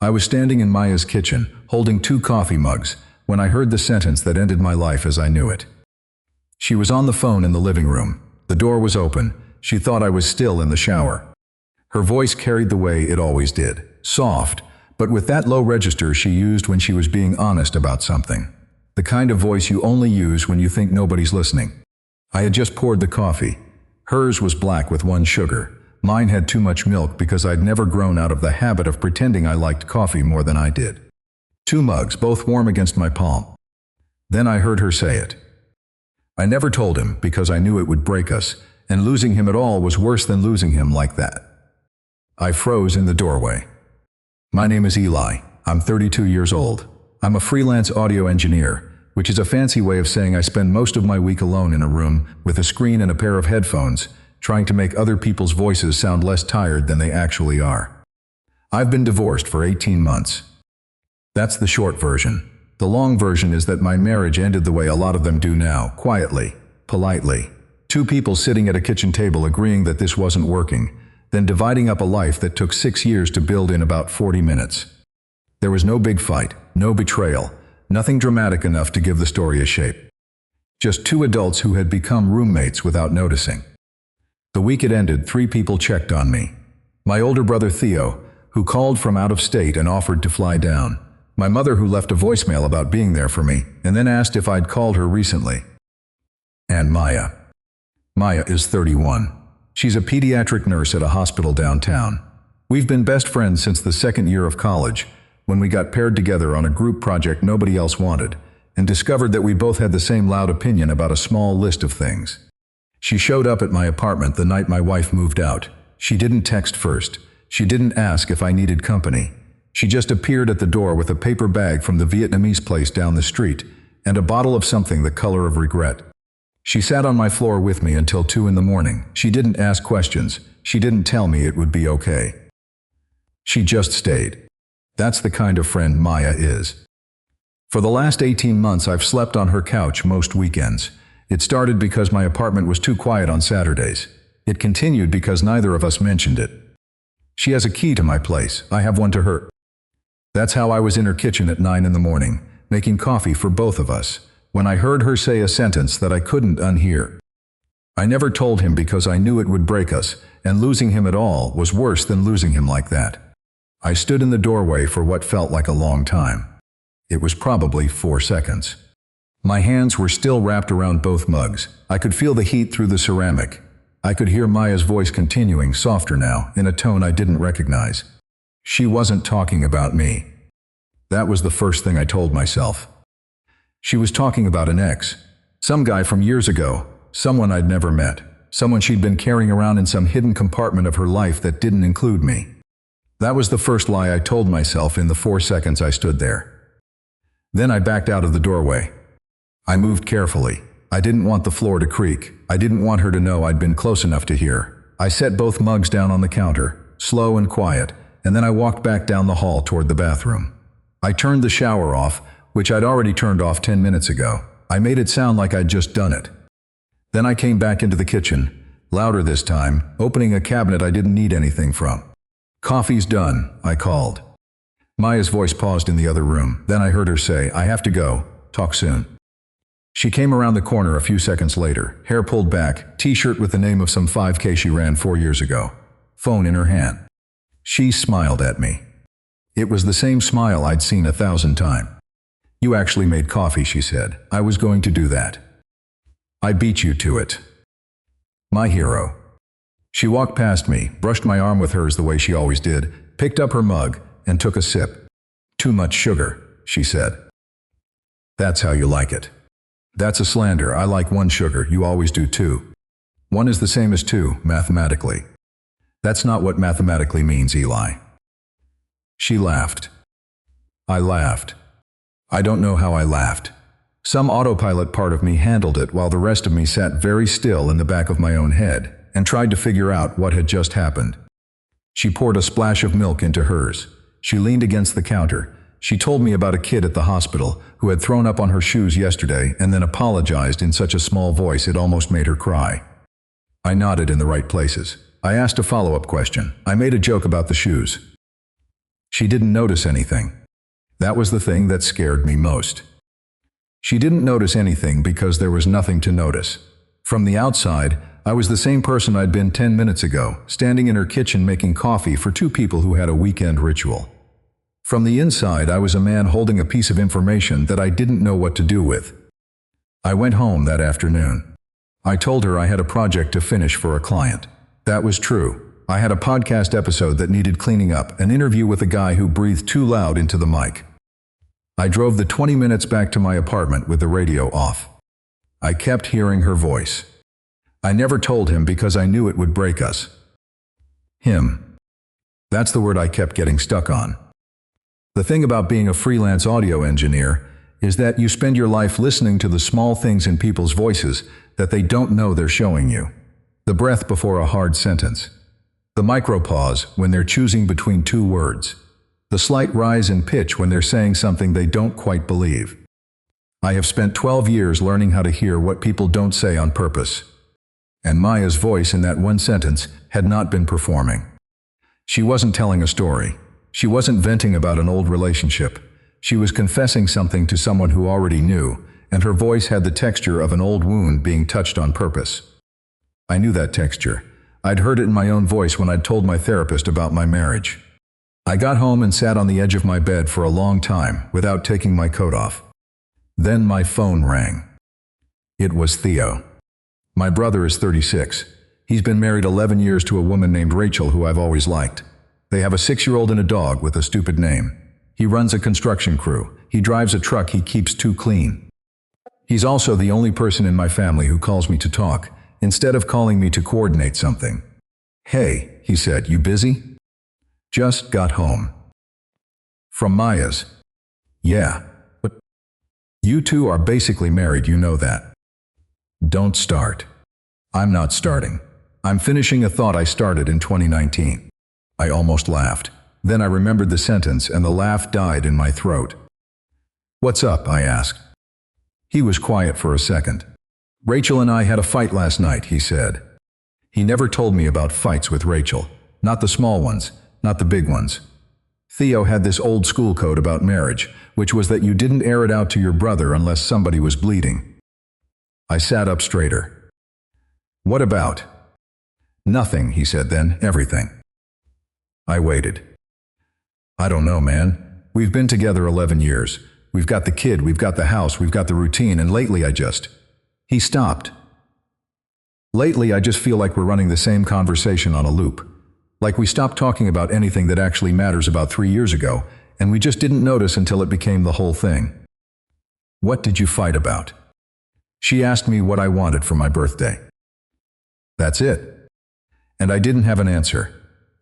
I was standing in Maya's kitchen, holding 2 coffee mugs, when I heard the sentence that ended my life as I knew it. She was on the phone in the living room. The door was open. She thought I was still in the shower. Her voice carried the way it always did, soft, but with that low register she used when she was being honest about something. The kind of voice you only use when you think nobody's listening. I had just poured the coffee. Hers was black with 1 sugar. Mine had too much milk because I'd never grown out of the habit of pretending I liked coffee more than I did. 2 mugs, both warm against my palm. Then I heard her say it. I never told him because I knew it would break us, and losing him at all was worse than losing him like that. I froze in the doorway. My name is Eli. I'm 32 years old. I'm a freelance audio engineer, which is a fancy way of saying I spend most of my week alone in a room with a screen and a pair of headphones, trying to make other people's voices sound less tired than they actually are. I've been divorced for 18 months. That's the short version. The long version is that my marriage ended the way a lot of them do now, quietly, politely. 2 people sitting at a kitchen table agreeing that this wasn't working, then dividing up a life that took 6 years to build in about 40 minutes. There was no big fight, no betrayal, nothing dramatic enough to give the story a shape. Just 2 adults who had become roommates without noticing. The week it ended, 3 people checked on me. My older brother Theo, who called from out of state and offered to fly down. My mother, who left a voicemail about being there for me, and then asked if I'd called her recently. And Maya. Maya is 31. She's a pediatric nurse at a hospital downtown. We've been best friends since the 2nd year of college, when we got paired together on a group project nobody else wanted, and discovered that we both had the same loud opinion about a small list of things. She showed up at my apartment the night my wife moved out. She didn't text first. She didn't ask if I needed company. She just appeared at the door with a paper bag from the Vietnamese place down the street and a bottle of something the color of regret. She sat on my floor with me until 2 in the morning. She didn't ask questions. She didn't tell me it would be okay. She just stayed. That's the kind of friend Maya is. For the last 18 months I've slept on her couch most weekends. It started because my apartment was too quiet on Saturdays. It continued because neither of us mentioned it. She has a key to my place. I have one to her. That's how I was in her kitchen at 9 in the morning, making coffee for both of us, when I heard her say a sentence that I couldn't unhear. I never told him because I knew it would break us, and losing him at all was worse than losing him like that. I stood in the doorway for what felt like a long time. It was probably 4 seconds. My hands were still wrapped around both mugs. I could feel the heat through the ceramic. I could hear Maya's voice continuing, softer now, in a tone I didn't recognize. She wasn't talking about me. That was the first thing I told myself. She was talking about an ex. Some guy from years ago. Someone I'd never met. Someone she'd been carrying around in some hidden compartment of her life that didn't include me. That was the first lie I told myself in the 4 seconds I stood there. Then I backed out of the doorway. I moved carefully. I didn't want the floor to creak. I didn't want her to know I'd been close enough to hear. I set both mugs down on the counter, slow and quiet, and then I walked back down the hall toward the bathroom. I turned the shower off, which I'd already turned off 10 minutes ago. I made it sound like I'd just done it. Then I came back into the kitchen, louder this time, opening a cabinet I didn't need anything from. "Coffee's done," I called. Maya's voice paused in the other room. Then I heard her say, "I have to go. Talk soon." She came around the corner a few seconds later, hair pulled back, t-shirt with the name of some 5K she ran 4 years ago. Phone in her hand. She smiled at me. It was the same smile I'd seen 1,000 times. "You actually made coffee," she said. "I was going to do that. I beat you to it." My hero. She walked past me, brushed my arm with hers the way she always did, picked up her mug, and took a sip. "Too much sugar," she said. "That's how you like it." "That's a slander. I like 1 sugar. You always do 2. 1 is the same as 2, mathematically." "That's not what mathematically means, Eli." She laughed. I laughed. I don't know how I laughed. Some autopilot part of me handled it while the rest of me sat very still in the back of my own head and tried to figure out what had just happened. She poured a splash of milk into hers. She leaned against the counter. She told me about a kid at the hospital who had thrown up on her shoes yesterday and then apologized in such a small voice it almost made her cry. I nodded in the right places. I asked a follow-up question. I made a joke about the shoes. She didn't notice anything. That was the thing that scared me most. She didn't notice anything because there was nothing to notice. From the outside, I was the same person I'd been 10 minutes ago, standing in her kitchen making coffee for two people who had a weekend ritual. From the inside, I was a man holding a piece of information that I didn't know what to do with. I went home that afternoon. I told her I had a project to finish for a client. That was true. I had a podcast episode that needed cleaning up, an interview with a guy who breathed too loud into the mic. I drove the 20 minutes back to my apartment with the radio off. I kept hearing her voice. I never told him because I knew it would break us. Him. That's the word I kept getting stuck on. The thing about being a freelance audio engineer is that you spend your life listening to the small things in people's voices that they don't know they're showing you. The breath before a hard sentence. The micropause when they're choosing between two words. The slight rise in pitch when they're saying something they don't quite believe. I have spent 12 years learning how to hear what people don't say on purpose. And Maya's voice in that one sentence had not been performing. She wasn't telling a story. She wasn't venting about an old relationship. She was confessing something to someone who already knew, and her voice had the texture of an old wound being touched on purpose. I knew that texture. I'd heard it in my own voice when I'd told my therapist about my marriage. I got home and sat on the edge of my bed for a long time without taking my coat off. Then my phone rang. It was Theo. My brother is 36. He's been married 11 years to a woman named Rachel who I've always liked. They have a 6-year-old and a dog with a stupid name. He runs a construction crew. He drives a truck he keeps too clean. He's also the only person in my family who calls me to talk, instead of calling me to coordinate something. "Hey," he said, "you busy?" "Just got home." From Maya's. "Yeah, but you two are basically married, you know that." "Don't start." "I'm not starting. I'm finishing a thought I started in 2019. I almost laughed. Then I remembered the sentence and the laugh died in my throat. "What's up?" I asked. He was quiet for a second. "Rachel and I had a fight last night," he said. He never told me about fights with Rachel. Not the small ones, not the big ones. Theo had this old school code about marriage, which was that you didn't air it out to your brother unless somebody was bleeding. I sat up straighter. "What about?" "Nothing," he said then, "everything." I waited. "I don't know, man. We've been together 11 years. We've got the kid, we've got the house, we've got the routine, and lately I just..." He stopped. "Lately I just feel like we're running the same conversation on a loop. Like we stopped talking about anything that actually matters about 3 years ago, and we just didn't notice until it became the whole thing." "What did you fight about?" She asked me what I wanted for my birthday. That's it. And I didn't have an answer.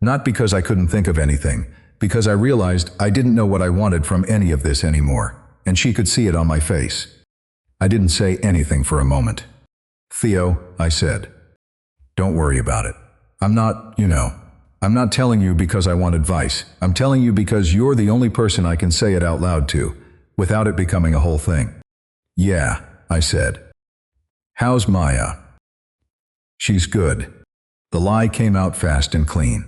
Not because I couldn't think of anything, because I realized I didn't know what I wanted from any of this anymore, and she could see it on my face. I didn't say anything for a moment. "Theo," I said, "don't worry about it. I'm not telling you because I want advice. I'm telling you because you're the only person I can say it out loud to, without it becoming a whole thing." "Yeah," I said. "How's Maya?" "She's good." The lie came out fast and clean.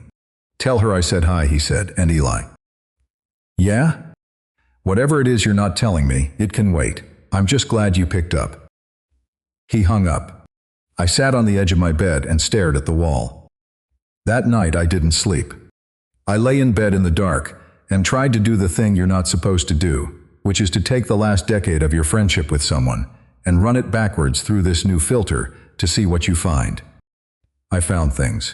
"Tell her I said hi," he said, "and Eli." "Yeah? Whatever it is you're not telling me, it can wait. I'm just glad you picked up." He hung up. I sat on the edge of my bed and stared at the wall. That night I didn't sleep. I lay in bed in the dark and tried to do the thing you're not supposed to do, which is to take the last decade of your friendship with someone and run it backwards through this new filter to see what you find. I found things.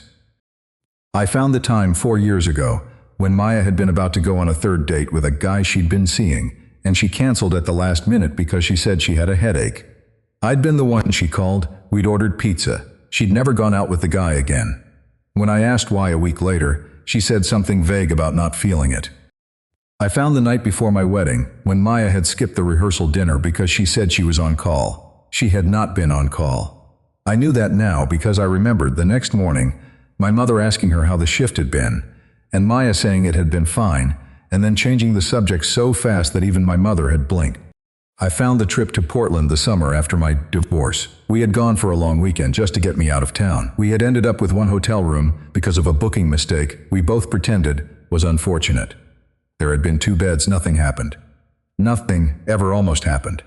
I found the time 4 years ago when Maya had been about to go on a third date with a guy she'd been seeing, and she canceled at the last minute because she said she had a headache. I'd been the one she called. We'd ordered pizza. She'd never gone out with the guy again. When I asked why a week later, she said something vague about not feeling it. I found the night before my wedding, when Maya had skipped the rehearsal dinner because she said she was on call. She had not been on call. I knew that now because I remembered the next morning my mother asking her how the shift had been, and Maya saying it had been fine, and then changing the subject so fast that even my mother had blinked. I found the trip to Portland the summer after my divorce. We had gone for a long weekend just to get me out of town. We had ended up with one hotel room because of a booking mistake we both pretended was unfortunate. There had been 2 beds, nothing happened. Nothing ever almost happened.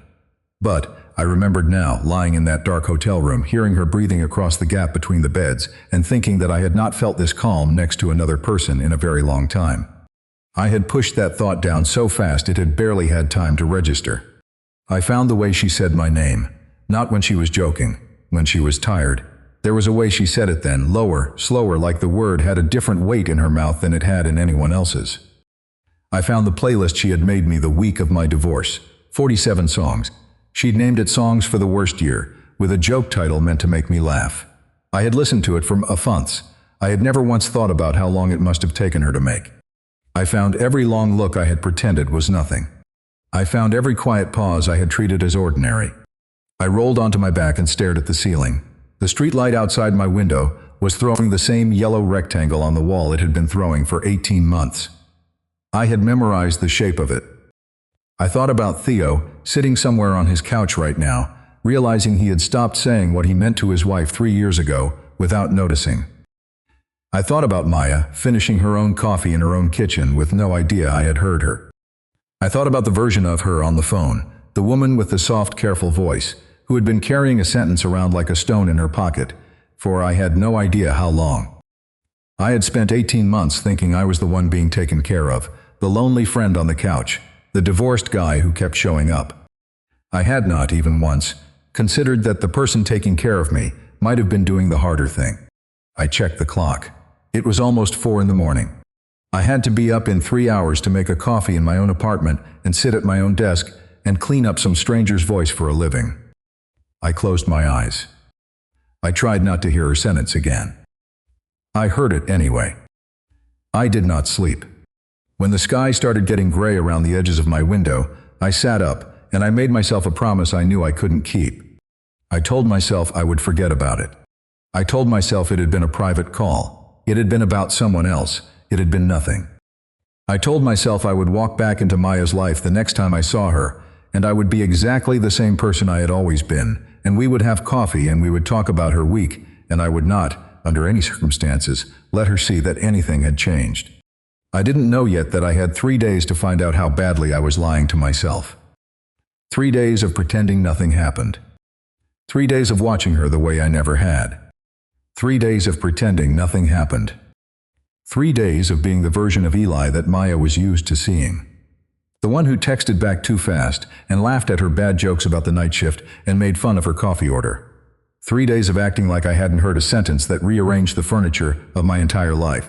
But I remembered now, lying in that dark hotel room, hearing her breathing across the gap between the beds, and thinking that I had not felt this calm next to another person in a very long time. I had pushed that thought down so fast it had barely had time to register. I found the way she said my name, not when she was joking, when she was tired. There was a way she said it then, lower, slower, like the word had a different weight in her mouth than it had in anyone else's. I found the playlist she had made me the week of my divorce, 47 songs. She'd named it Songs for the Worst Year, with a joke title meant to make me laugh. I had listened to it for months. I had never once thought about how long it must have taken her to make. I found every long look I had pretended was nothing. I found every quiet pause I had treated as ordinary. I rolled onto my back and stared at the ceiling. The streetlight outside my window was throwing the same yellow rectangle on the wall it had been throwing for 18 months. I had memorized the shape of it. I thought about Theo, sitting somewhere on his couch right now, realizing he had stopped saying what he meant to his wife 3 years ago without noticing. I thought about Maya, finishing her own coffee in her own kitchen with no idea I had heard her. I thought about the version of her on the phone, the woman with the soft, careful voice, who had been carrying a sentence around like a stone in her pocket, for I had no idea how long. I had spent 18 months thinking I was the one being taken care of, the lonely friend on the couch, the divorced guy who kept showing up. I had not, even once, considered that the person taking care of me might have been doing the harder thing. I checked the clock. It was almost 4 in the morning. I had to be up in 3 hours to make a coffee in my own apartment and sit at my own desk and clean up some stranger's voice for a living. I closed my eyes. I tried not to hear her sentence again. I heard it anyway. I did not sleep. When the sky started getting gray around the edges of my window, I sat up and I made myself a promise I knew I couldn't keep. I told myself I would forget about it. I told myself it had been a private call. It had been about someone else. It had been nothing. I told myself I would walk back into Maya's life the next time I saw her, and I would be exactly the same person I had always been, and we would have coffee and we would talk about her week, and I would not, under any circumstances, let her see that anything had changed. I didn't know yet that I had 3 days to find out how badly I was lying to myself. 3 days of pretending nothing happened. 3 days of watching her the way I never had. 3 days of pretending nothing happened. 3 days of being the version of Eli that Maya was used to seeing. The one who texted back too fast and laughed at her bad jokes about the night shift and made fun of her coffee order. 3 days of acting like I hadn't heard a sentence that rearranged the furniture of my entire life.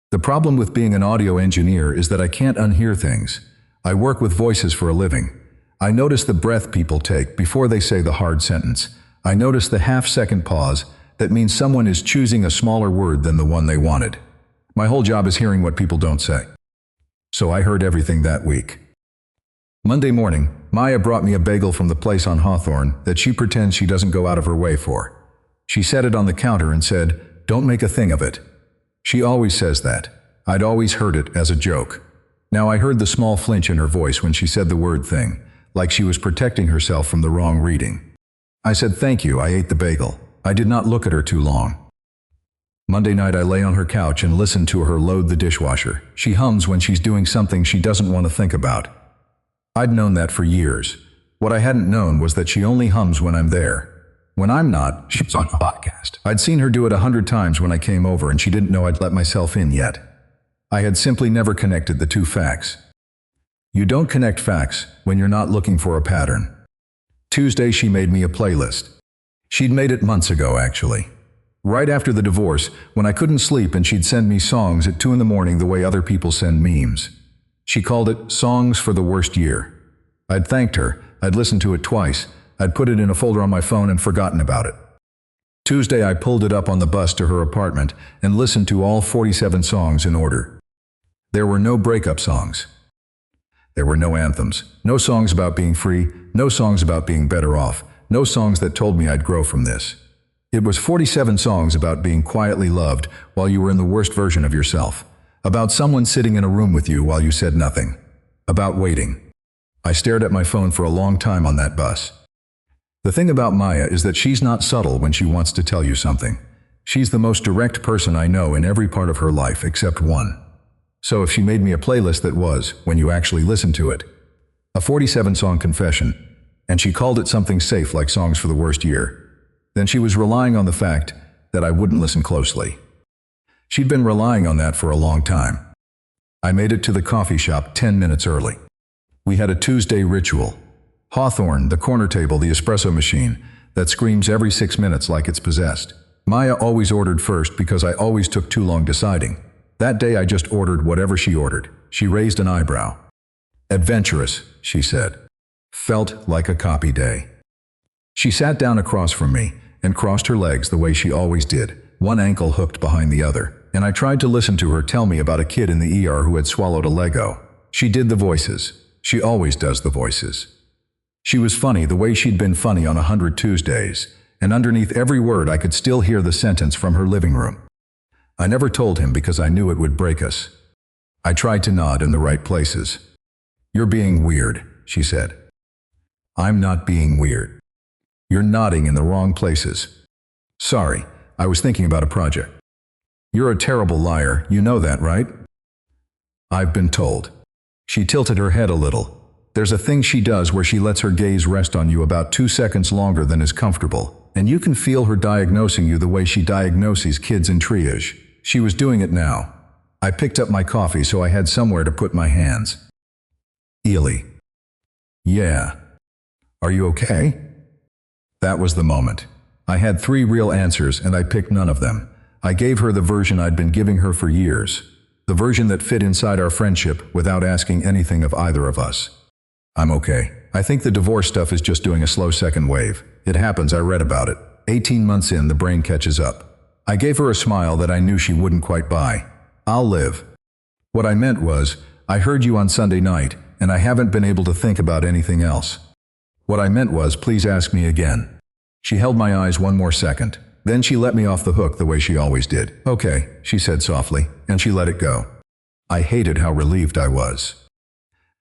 The problem with being an audio engineer is that I can't unhear things. I work with voices for a living. I notice the breath people take before they say the hard sentence. I notice the half-second pause that means someone is choosing a smaller word than the one they wanted. My whole job is hearing what people don't say. So I heard everything that week. Monday morning, Maya brought me a bagel from the place on Hawthorne that she pretends she doesn't go out of her way for. She set it on the counter and said, "Don't make a thing of it." She always says that. I'd always heard it as a joke. Now I heard the small flinch in her voice when she said the word thing, like she was protecting herself from the wrong reading. I said thank you. I ate the bagel. I did not look at her too long. Monday night I lay on her couch and listened to her load the dishwasher. She hums when she's doing something she doesn't want to think about. I'd known that for years. What I hadn't known was that she only hums when I'm there. When I'm not, she's on a podcast. I'd seen her do it 100 times when I came over and she didn't know I'd let myself in yet. I had simply never connected the two facts. You don't connect facts when you're not looking for a pattern. Tuesday she made me a playlist. She'd made it months ago, actually. Right after the divorce, when I couldn't sleep and she'd send me songs at 2 in the morning the way other people send memes. She called it Songs for the Worst Year. I'd thanked her, I'd listened to it twice, I'd put it in a folder on my phone and forgotten about it. Tuesday I pulled it up on the bus to her apartment and listened to all 47 songs in order. There were no breakup songs. There were no anthems, no songs about being free, no songs about being better off, no songs that told me I'd grow from this. It was 47 songs about being quietly loved while you were in the worst version of yourself. About someone sitting in a room with you while you said nothing. About waiting. I stared at my phone for a long time on that bus. The thing about Maya is that she's not subtle when she wants to tell you something. She's the most direct person I know in every part of her life except one. So if she made me a playlist that was, when you actually listen to it, a 47-song confession, and she called it something safe like Songs for the Worst Year, then she was relying on the fact that I wouldn't listen closely. She'd been relying on that for a long time. I made it to the coffee shop 10 minutes early. We had a Tuesday ritual. Hawthorne, the corner table, the espresso machine, that screams every 6 minutes like it's possessed. Maya always ordered first because I always took too long deciding. That day I just ordered whatever she ordered. She raised an eyebrow. Adventurous, she said. Felt like a copy day. She sat down across from me and crossed her legs the way she always did, one ankle hooked behind the other, and I tried to listen to her tell me about a kid in the ER who had swallowed a Lego. She did the voices. She always does the voices. She was funny the way she'd been funny on 100 Tuesdays, and underneath every word I could still hear the sentence from her living room. I never told him because I knew it would break us. I tried to nod in the right places. You're being weird, she said. I'm not being weird. You're nodding in the wrong places. Sorry, I was thinking about a project. You're a terrible liar, you know that, right? I've been told. She tilted her head a little. There's a thing she does where she lets her gaze rest on you about 2 seconds longer than is comfortable, and you can feel her diagnosing you the way she diagnoses kids in triage. She was doing it now. I picked up my coffee so I had somewhere to put my hands. Eli. Yeah. Are you okay? That was the moment. I had 3 real answers and I picked none of them. I gave her the version I'd been giving her for years. The version that fit inside our friendship without asking anything of either of us. I'm okay. I think the divorce stuff is just doing a slow second wave. It happens, I read about it. 18 months in, the brain catches up. I gave her a smile that I knew she wouldn't quite buy. I'll live. What I meant was, I heard you on Sunday night, and I haven't been able to think about anything else. What I meant was, please ask me again. She held my eyes one more second. Then she let me off the hook the way she always did. Okay, she said softly, and she let it go. I hated how relieved I was.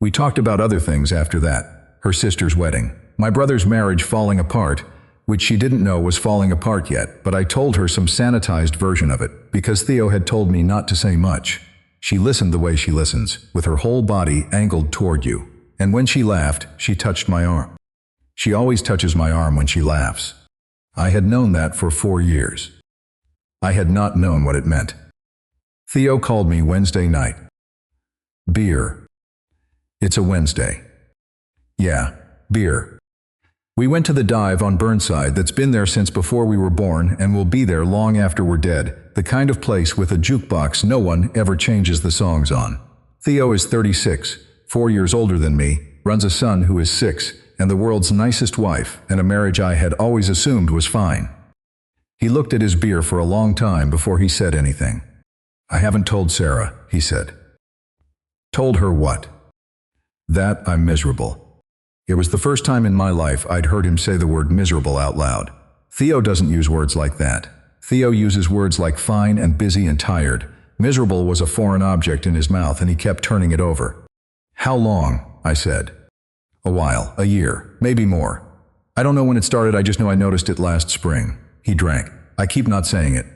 We talked about other things after that. Her sister's wedding, my brother's marriage falling apart, which she didn't know was falling apart yet, but I told her some sanitized version of it, because Theo had told me not to say much. She listened the way she listens, with her whole body angled toward you. And when she laughed, she touched my arm. She always touches my arm when she laughs. I had known that for 4 years. I had not known what it meant. Theo called me Wednesday night. Beer. It's a Wednesday. Yeah, beer. We went to the dive on Burnside that's been there since before we were born and will be there long after we're dead, the kind of place with a jukebox no one ever changes the songs on. Theo is 36, 4 years older than me, runs a son who is 6, and the world's nicest wife, and a marriage I had always assumed was fine. He looked at his beer for a long time before he said anything. I haven't told Sarah, he said. Told her what? That I'm miserable. It was the first time in my life I'd heard him say the word miserable out loud. Theo doesn't use words like that. Theo uses words like fine and busy and tired. Miserable was a foreign object in his mouth and he kept turning it over. How long? I said. A while, a year, maybe more. I don't know when it started, I just know I noticed it last spring. He drank. I keep not saying it.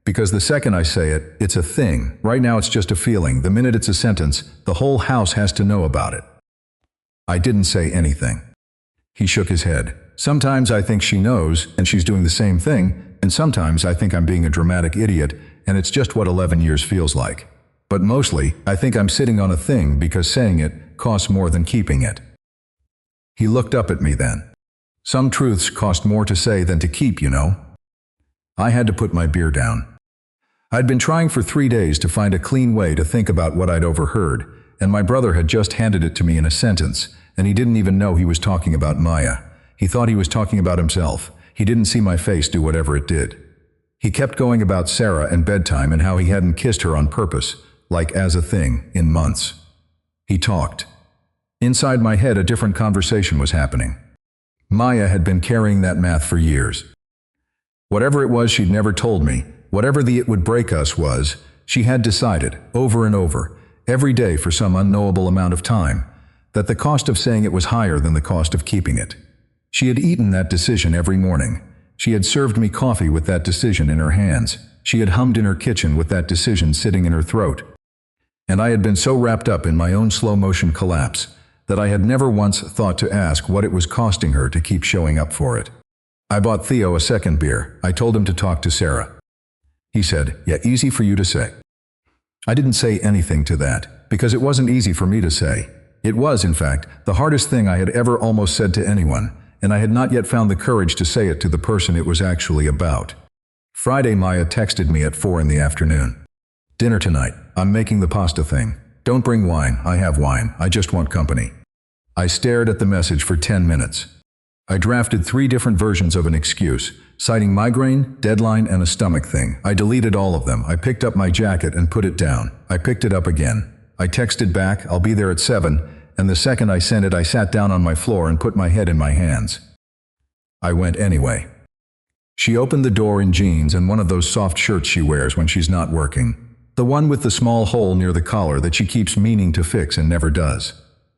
Because the second I say it, it's a thing. Right now it's just a feeling. The minute it's a sentence, the whole house has to know about it. I didn't say anything. He shook his head. Sometimes I think she knows, and she's doing the same thing, and sometimes I think I'm being a dramatic idiot, and it's just what 11 years feels like. But mostly, I think I'm sitting on a thing because saying it costs more than keeping it. He looked up at me then. Some truths cost more to say than to keep, you know. I had to put my beer down. I'd been trying for 3 days to find a clean way to think about what I'd overheard, and my brother had just handed it to me in a sentence, and he didn't even know he was talking about Maya. He thought he was talking about himself. He didn't see my face do whatever it did. He kept going about Sarah and bedtime and how he hadn't kissed her on purpose, like as a thing, in months. He talked. Inside my head, a different conversation was happening. Maya had been carrying that math for years. Whatever it was she'd never told me, whatever the it would break us was, she had decided, over and over, every day for some unknowable amount of time, that the cost of saying it was higher than the cost of keeping it. She had eaten that decision every morning. She had served me coffee with that decision in her hands. She had hummed in her kitchen with that decision sitting in her throat. And I had been so wrapped up in my own slow-motion collapse that I had never once thought to ask what it was costing her to keep showing up for it. I bought Theo a second beer. I told him to talk to Sarah. He said, "Yeah, easy for you to say." I didn't say anything to that, because it wasn't easy for me to say. It was, in fact, the hardest thing I had ever almost said to anyone, and I had not yet found the courage to say it to the person it was actually about. Friday, Maya texted me at 4 in the afternoon. "Dinner tonight. I'm making the pasta thing. Don't bring wine. I have wine. I just want company." I stared at the message for 10 minutes. I drafted 3 different versions of an excuse, citing migraine, deadline, and a stomach thing. I deleted all of them. I picked up my jacket and put it down. I picked it up again. I texted back, "I'll be there at 7, and the second I sent it, I sat down on my floor and put my head in my hands. I went anyway. She opened the door in jeans and one of those soft shirts she wears when she's not working. The one with the small hole near the collar that she keeps meaning to fix and never does.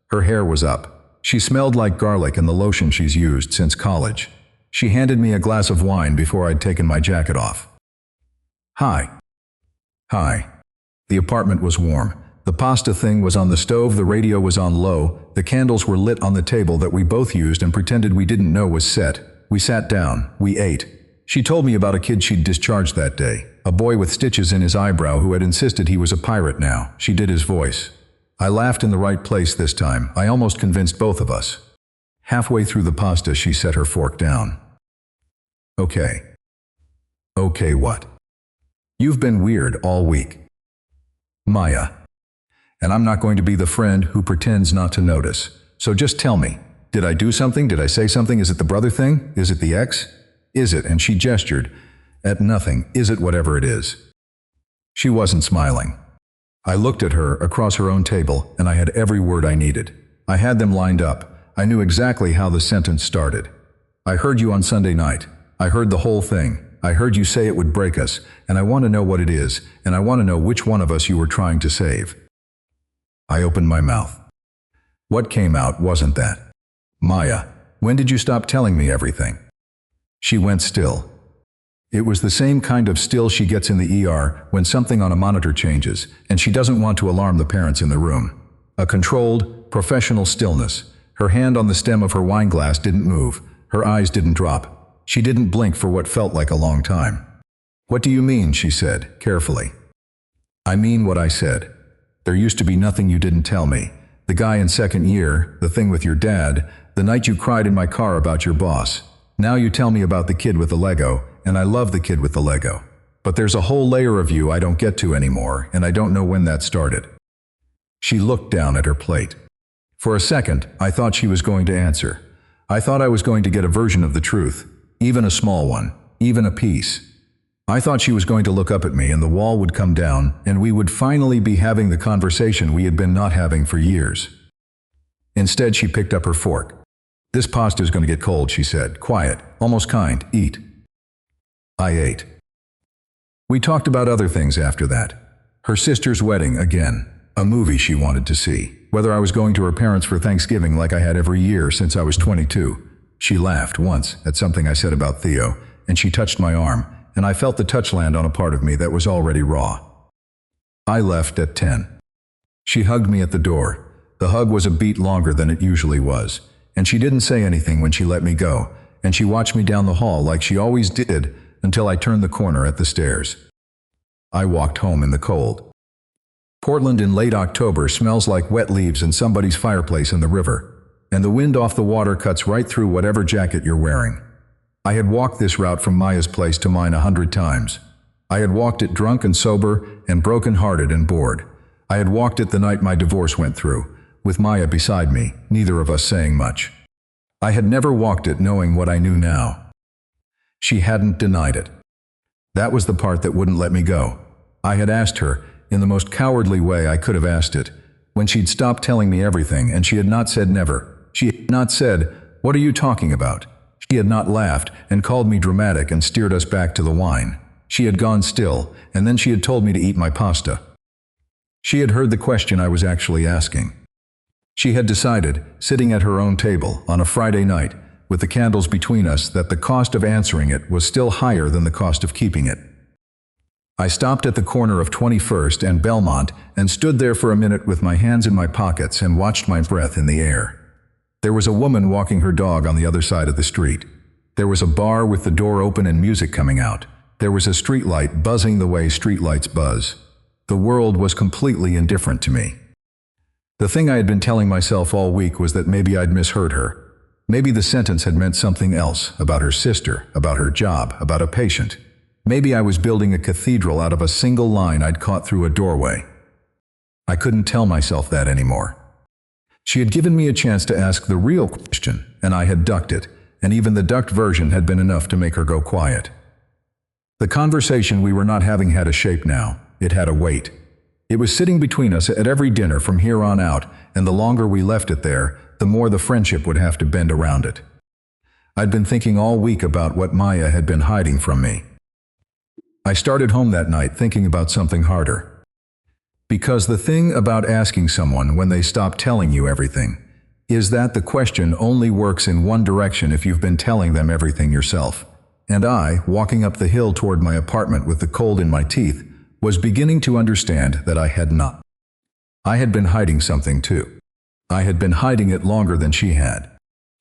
Her hair was up. She smelled like garlic and the lotion she's used since college. She handed me a glass of wine before I'd taken my jacket off. "Hi." "Hi." The apartment was warm. The pasta thing was on the stove, the radio was on low, the candles were lit on the table that we both used and pretended we didn't know was set. We sat down. We ate. She told me about a kid she'd discharged that day, a boy with stitches in his eyebrow who had insisted he was a pirate now. She did his voice. I laughed in the right place this time. I almost convinced both of us. Halfway through the pasta, she set her fork down. "Okay." "Okay, what?" "You've been weird all week." "Maya. And I'm not going to be the friend who pretends not to notice. So just tell me, did I do something? Did I say something? Is it the brother thing? Is it the ex? Is it?" And she gestured at nothing. "Is it whatever it is?" She wasn't smiling. I looked at her across her own table, and I had every word I needed. I had them lined up. I knew exactly how the sentence started. "I heard you on Sunday night. I heard the whole thing. I heard you say it would break us, and I want to know what it is, and I want to know which one of us you were trying to save." I opened my mouth. What came out wasn't that. "Maya, when did you stop telling me everything?" She went still. It was the same kind of still she gets in the ER when something on a monitor changes, and she doesn't want to alarm the parents in the room. A controlled, professional stillness. Her hand on the stem of her wine glass didn't move. Her eyes didn't drop. She didn't blink for what felt like a long time. "What do you mean?" she said, carefully. "I mean what I said. There used to be nothing you didn't tell me. The guy in second year, the thing with your dad, the night you cried in my car about your boss. Now you tell me about the kid with the Lego, and I love the kid with the Lego. But there's a whole layer of you I don't get to anymore, and I don't know when that started." She looked down at her plate. For a second, I thought she was going to answer. I thought I was going to get a version of the truth, even a small one, even a piece. I thought she was going to look up at me and the wall would come down and we would finally be having the conversation we had been not having for years. Instead, she picked up her fork. "This pasta is going to get cold," she said, quiet, almost kind. "Eat." I ate. We talked about other things after that. Her sister's wedding again, a movie she wanted to see, whether I was going to her parents for Thanksgiving like I had every year since I was 22. She laughed once at something I said about Theo, and she touched my arm, and I felt the touch land on a part of me that was already raw. I left at 10. She hugged me at the door. The hug was a beat longer than it usually was, and she didn't say anything when she let me go, and she watched me down the hall like she always did until I turned the corner at the stairs. I walked home in the cold. Portland in late October smells like wet leaves in somebody's fireplace in the river, and the wind off the water cuts right through whatever jacket you're wearing. I had walked this route from Maya's place to mine 100 times. I had walked it drunk and sober and broken-hearted and bored. I had walked it the night my divorce went through, with Maya beside me, neither of us saying much. I had never walked it knowing what I knew now. She hadn't denied it. That was the part that wouldn't let me go. I had asked her, in the most cowardly way I could have asked it, when she'd stopped telling me everything, and she had not said never. She had not said, "What are you talking about?" She had not laughed and called me dramatic and steered us back to the wine. She had gone still, and then she had told me to eat my pasta. She had heard the question I was actually asking. She had decided, sitting at her own table on a Friday night, with the candles between us, that the cost of answering it was still higher than the cost of keeping it. I stopped at the corner of 21st and Belmont and stood there for a minute with my hands in my pockets and watched my breath in the air. There was a woman walking her dog on the other side of the street. There was a bar with the door open and music coming out. There was a streetlight buzzing the way streetlights buzz. The world was completely indifferent to me. The thing I had been telling myself all week was that maybe I'd misheard her. Maybe the sentence had meant something else, about her sister, about her job, about a patient. Maybe I was building a cathedral out of a single line I'd caught through a doorway. I couldn't tell myself that anymore. She had given me a chance to ask the real question, and I had ducked it, and even the ducked version had been enough to make her go quiet. The conversation we were not having had a shape now. It had a weight. It was sitting between us at every dinner from here on out, and the longer we left it there, the more the friendship would have to bend around it. I'd been thinking all week about what Maya had been hiding from me. I started home that night thinking about something harder. Because the thing about asking someone when they stop telling you everything is that the question only works in one direction if you've been telling them everything yourself. And I, walking up the hill toward my apartment with the cold in my teeth, was beginning to understand that I had not. I had been hiding something too. I had been hiding it longer than she had.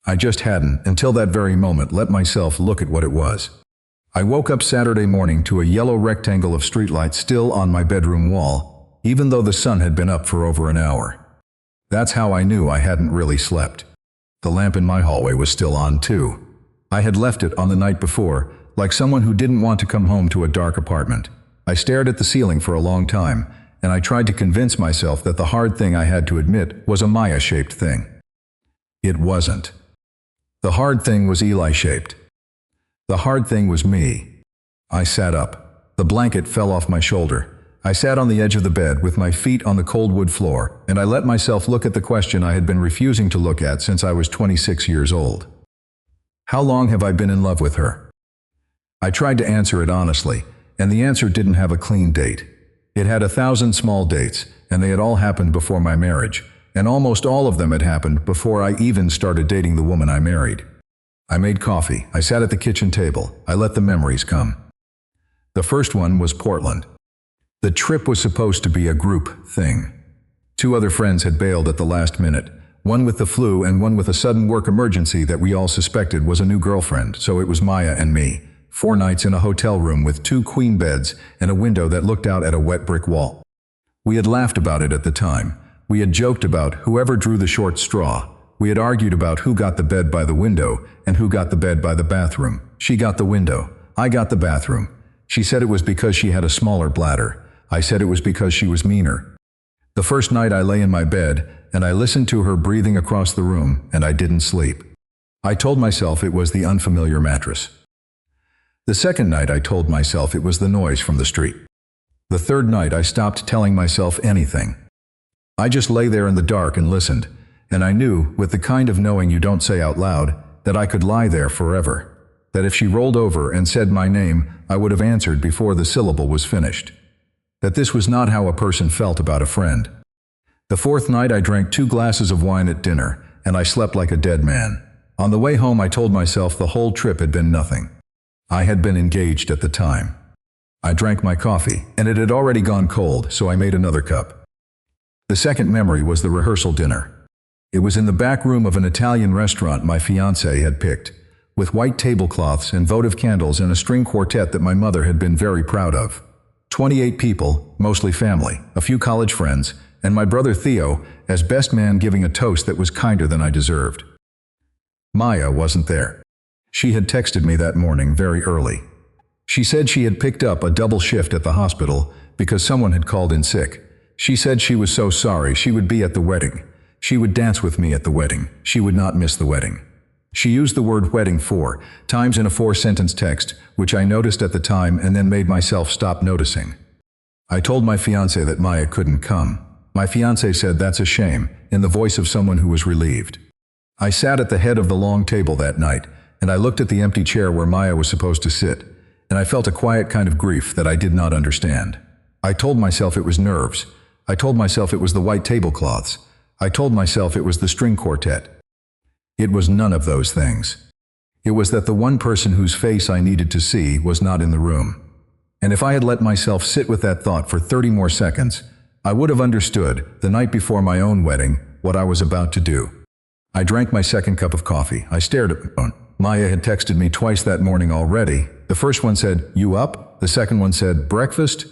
I just hadn't, until that very moment, let myself look at what it was. I woke up Saturday morning to a yellow rectangle of streetlight still on my bedroom wall, even though the sun had been up for over an hour. That's how I knew I hadn't really slept. The lamp in my hallway was still on too. I had left it on the night before, like someone who didn't want to come home to a dark apartment. I stared at the ceiling for a long time, and I tried to convince myself that the hard thing I had to admit was a Maya-shaped thing. It wasn't. The hard thing was Eli-shaped. The hard thing was me. I sat up. The blanket fell off my shoulder. I sat on the edge of the bed with my feet on the cold wood floor, and I let myself look at the question I had been refusing to look at since I was 26 years old. How long have I been in love with her? I tried to answer it honestly, and the answer didn't have a clean date. It had 1,000 small dates, and they had all happened before my marriage, and almost all of them had happened before I even started dating the woman I married. I made coffee. I sat at the kitchen table. I let the memories come. The first one was Portland. The trip was supposed to be a group thing. 2 other friends had bailed at the last minute, one with the flu and one with a sudden work emergency that we all suspected was a new girlfriend, so it was Maya and me. 4 nights in a hotel room with 2 queen beds and a window that looked out at a wet brick wall. We had laughed about it at the time. We had joked about whoever drew the short straw. We had argued about who got the bed by the window and who got the bed by the bathroom. She got the window. I got the bathroom. She said it was because she had a smaller bladder. I said it was because she was meaner. The first night I lay in my bed and I listened to her breathing across the room, and I didn't sleep. I told myself it was the unfamiliar mattress. The second night I told myself it was the noise from the street. The third night I stopped telling myself anything. I just lay there in the dark and listened, and I knew, with the kind of knowing you don't say out loud, that I could lie there forever. That if she rolled over and said my name, I would have answered before the syllable was finished. That this was not how a person felt about a friend. The fourth night I drank 2 glasses of wine at dinner, and I slept like a dead man. On the way home I told myself the whole trip had been nothing. I had been engaged at the time. I drank my coffee, and it had already gone cold, so I made another cup. The second memory was the rehearsal dinner. It was in the back room of an Italian restaurant my fiancé had picked, with white tablecloths and votive candles and a string quartet that my mother had been very proud of. 28 people, mostly family, a few college friends, and my brother Theo as best man giving a toast that was kinder than I deserved. Maya wasn't there. She had texted me that morning very early. She said she had picked up a double shift at the hospital because someone had called in sick. She said she was so sorry she would be at the wedding. She would dance with me at the wedding. She would not miss the wedding. She used the word wedding 4 times in a 4-sentence text, which I noticed at the time and then made myself stop noticing. I told my fiancé that Maya couldn't come. My fiancé said that's a shame, in the voice of someone who was relieved. I sat at the head of the long table that night, and I looked at the empty chair where Maya was supposed to sit, and I felt a quiet kind of grief that I did not understand. I told myself it was nerves. I told myself it was the white tablecloths. I told myself it was the string quartet. It was none of those things. It was that the one person whose face I needed to see was not in the room. And if I had let myself sit with that thought for 30 more seconds, I would have understood, the night before my own wedding, what I was about to do. I drank my second cup of coffee. I stared at my phone. Maya had texted me twice that morning already. The first one said, "You up?" The second one said, "Breakfast?"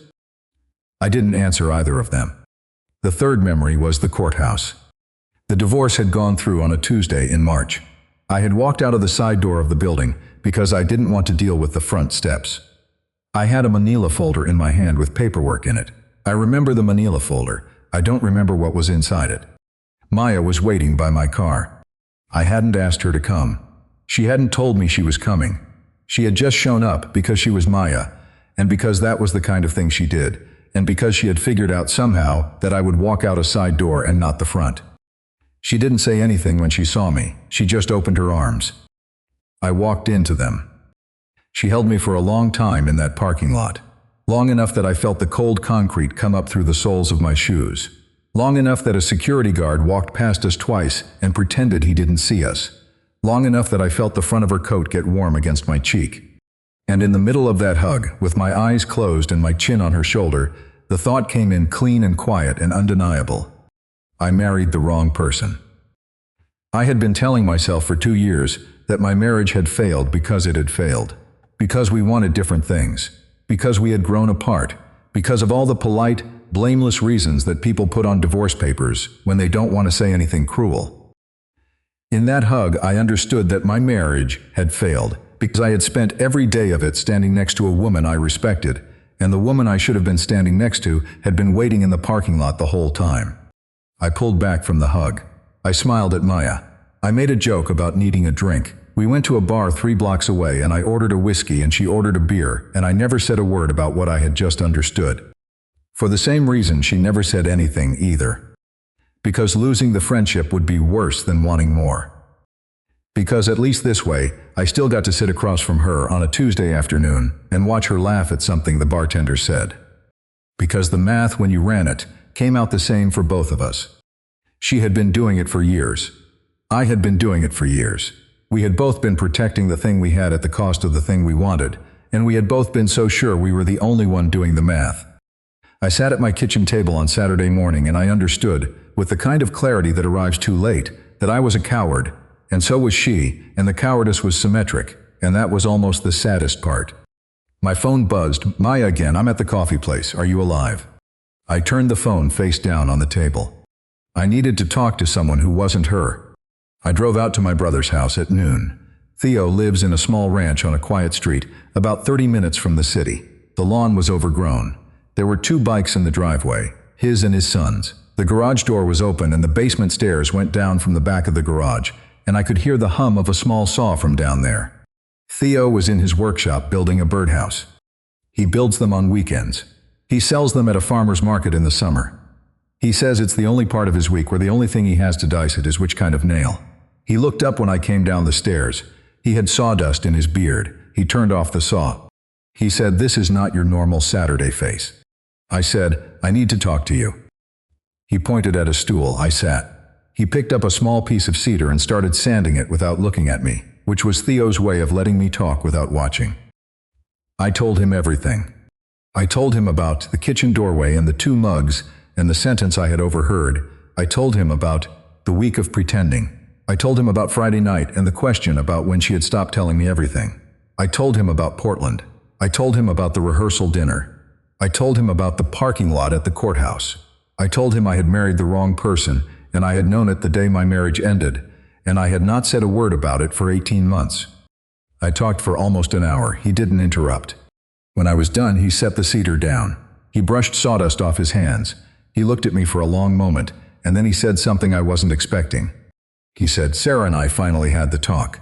I didn't answer either of them. The third memory was the courthouse. The divorce had gone through on a Tuesday in March. I had walked out of the side door of the building because I didn't want to deal with the front steps. I had a manila folder in my hand with paperwork in it. I remember the manila folder. I don't remember what was inside it. Maya was waiting by my car. I hadn't asked her to come. She hadn't told me she was coming. She had just shown up because she was Maya, and because that was the kind of thing she did, and because she had figured out somehow that I would walk out a side door and not the front. She didn't say anything when she saw me. She just opened her arms. I walked into them. She held me for a long time in that parking lot. Long enough that I felt the cold concrete come up through the soles of my shoes. Long enough that a security guard walked past us twice and pretended he didn't see us. Long enough that I felt the front of her coat get warm against my cheek. And in the middle of that hug, with my eyes closed and my chin on her shoulder, the thought came in clean and quiet and undeniable. I married the wrong person. I had been telling myself for 2 years that my marriage had failed because it had failed. Because we wanted different things. Because we had grown apart. Because of all the polite, blameless reasons that people put on divorce papers when they don't want to say anything cruel. In that hug, I understood that my marriage had failed because I had spent every day of it standing next to a woman I respected, and the woman I should have been standing next to had been waiting in the parking lot the whole time. I pulled back from the hug. I smiled at Maya. I made a joke about needing a drink. We went to a bar 3 blocks away and I ordered a whiskey and she ordered a beer, and I never said a word about what I had just understood. For the same reason, she never said anything either. Because losing the friendship would be worse than wanting more. Because at least this way, I still got to sit across from her on a Tuesday afternoon and watch her laugh at something the bartender said. Because the math, when you ran it, came out the same for both of us. She had been doing it for years. I had been doing it for years. We had both been protecting the thing we had at the cost of the thing we wanted, and we had both been so sure we were the only one doing the math. I sat at my kitchen table on Saturday morning and I understood, with the kind of clarity that arrives too late, that I was a coward, and so was she, and the cowardice was symmetric, and that was almost the saddest part. My phone buzzed. "Maya again, I'm at the coffee place. Are you alive?" I turned the phone face down on the table. I needed to talk to someone who wasn't her. I drove out to my brother's house at noon. Theo lives in a small ranch on a quiet street, about 30 minutes from the city. The lawn was overgrown. There were 2 bikes in the driveway, his and his son's. The garage door was open and the basement stairs went down from the back of the garage, and I could hear the hum of a small saw from down there. Theo was in his workshop building a birdhouse. He builds them on weekends. He sells them at a farmer's market in the summer. He says it's the only part of his week where the only thing he has to dice it is which kind of nail. He looked up when I came down the stairs. He had sawdust in his beard. He turned off the saw. He said, "This is not your normal Saturday face." I said, "I need to talk to you." He pointed at a stool. I sat. He picked up a small piece of cedar and started sanding it without looking at me, which was Theo's way of letting me talk without watching. I told him everything. I told him about the kitchen doorway and the 2 mugs and the sentence I had overheard. I told him about the week of pretending. I told him about Friday night and the question about when she had stopped telling me everything. I told him about Portland. I told him about the rehearsal dinner. I told him about the parking lot at the courthouse. I told him I had married the wrong person, and I had known it the day my marriage ended, and I had not said a word about it for 18 months. I talked for almost an hour. He didn't interrupt. When I was done, he set the cedar down. He brushed sawdust off his hands. He looked at me for a long moment, and then he said something I wasn't expecting. He said, "Sarah and I finally had the talk."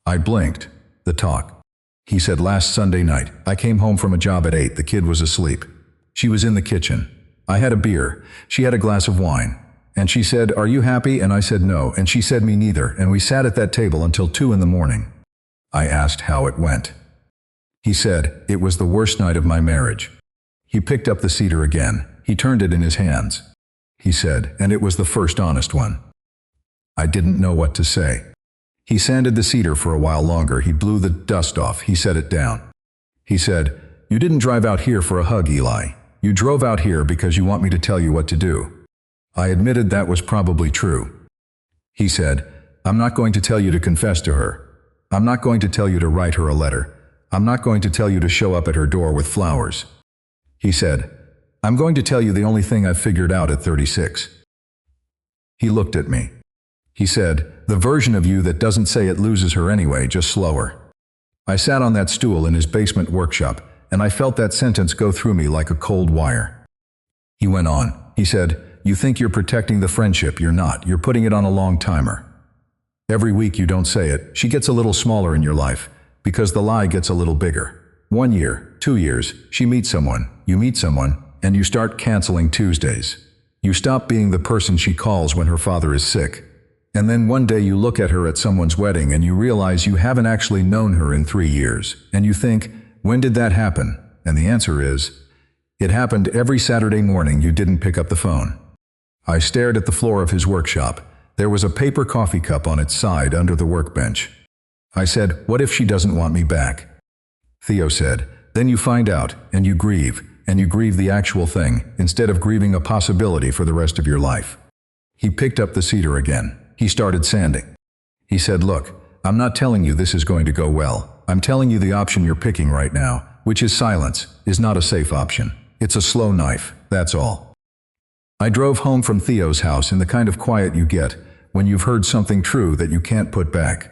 I blinked. The talk. He said, "Last Sunday night, I came home from a job at 8. The kid was asleep. She was in the kitchen. I had a beer. She had a glass of wine. And she said, 'Are you happy?' And I said no, and she said me neither, and we sat at that table until 2 in the morning. I asked how it went. He said, 'It was the worst night of my marriage.' He picked up the cedar again. He turned it in his hands. He said, 'And it was the first honest one.' I didn't know what to say. He sanded the cedar for a while longer. He blew the dust off. He set it down. He said, "You didn't drive out here for a hug, Eli. You drove out here because you want me to tell you what to do." I admitted that was probably true. He said, "I'm not going to tell you to confess to her. I'm not going to tell you to write her a letter. I'm not going to tell you to show up at her door with flowers." He said, "I'm going to tell you the only thing I've figured out at 36. He looked at me. He said, "The version of you that doesn't say it loses her anyway, just slower." I sat on that stool in his basement workshop, and I felt that sentence go through me like a cold wire. He went on. He said, "You think you're protecting the friendship. You're not. You're putting it on a long timer. Every week you don't say it, she gets a little smaller in your life, because the lie gets a little bigger. 1 year, 2 years, she meets someone, you meet someone, and you start canceling Tuesdays. You stop being the person she calls when her father is sick. And then one day you look at her at someone's wedding and you realize you haven't actually known her in 3 years. And you think, when did that happen? And the answer is, it happened every Saturday morning you didn't pick up the phone." I stared at the floor of his workshop. There was a paper coffee cup on its side under the workbench. I said, "What if she doesn't want me back?" Theo said, "Then you find out, and you grieve the actual thing, instead of grieving a possibility for the rest of your life." He picked up the cedar again. He started sanding. He said, "Look, I'm not telling you this is going to go well. I'm telling you the option you're picking right now, which is silence, is not a safe option. It's a slow knife, that's all." I drove home from Theo's house in the kind of quiet you get when you've heard something true that you can't put back.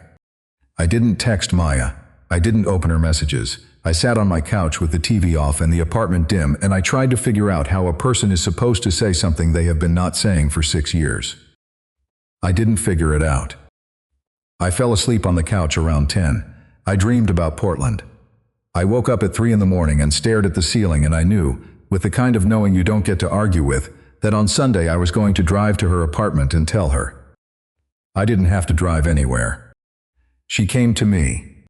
I didn't text Maya. I didn't open her messages. I sat on my couch with the TV off and the apartment dim, and I tried to figure out how a person is supposed to say something they have been not saying for 6 years. I didn't figure it out. I fell asleep on the couch around 10. I dreamed about Portland. I woke up at 3 in the morning and stared at the ceiling, and I knew, with the kind of knowing you don't get to argue with, that on Sunday I was going to drive to her apartment and tell her. I didn't have to drive anywhere. She came to me.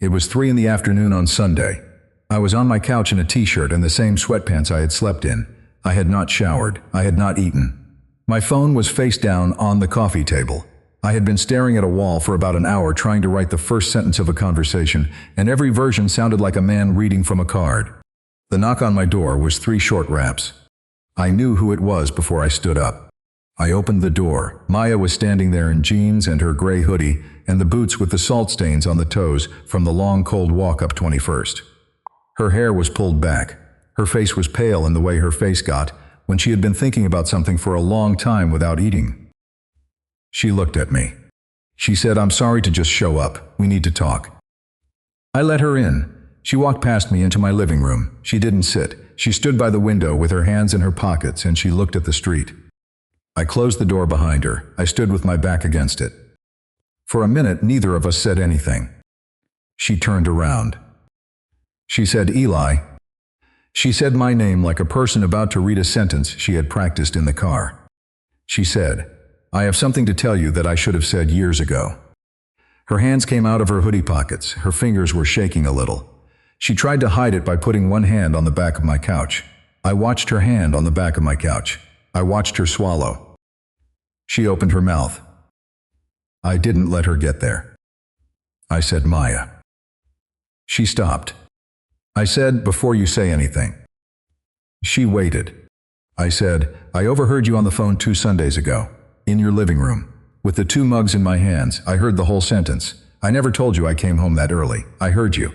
It was 3 in the afternoon on Sunday. I was on my couch in a t-shirt and the same sweatpants I had slept in. I had not showered. I had not eaten. My phone was face down on the coffee table. I had been staring at a wall for about an hour trying to write the first sentence of a conversation, and every version sounded like a man reading from a card. The knock on my door was 3 short raps. I knew who it was before I stood up. I opened the door. Maya was standing there in jeans and her gray hoodie and the boots with the salt stains on the toes from the long cold walk up 21st. Her hair was pulled back. Her face was pale in the way her face got when she had been thinking about something for a long time without eating. She looked at me. She said, "I'm sorry to just show up. We need to talk." I let her in. She walked past me into my living room. She didn't sit. She stood by the window with her hands in her pockets and she looked at the street. I closed the door behind her. I stood with my back against it. For a minute, neither of us said anything. She turned around. She said, "Eli." She said my name like a person about to read a sentence she had practiced in the car. She said, "I have something to tell you that I should have said years ago." Her hands came out of her hoodie pockets. Her fingers were shaking a little. She tried to hide it by putting one hand on the back of my couch. I watched her hand on the back of my couch. I watched her swallow. She opened her mouth. I didn't let her get there. I said, "Maya." She stopped. I said, "Before you say anything." She waited. I said, "I overheard you on the phone 2 Sundays ago, in your living room. With the 2 mugs in my hands, I heard the whole sentence. I never told you I came home that early. I heard you."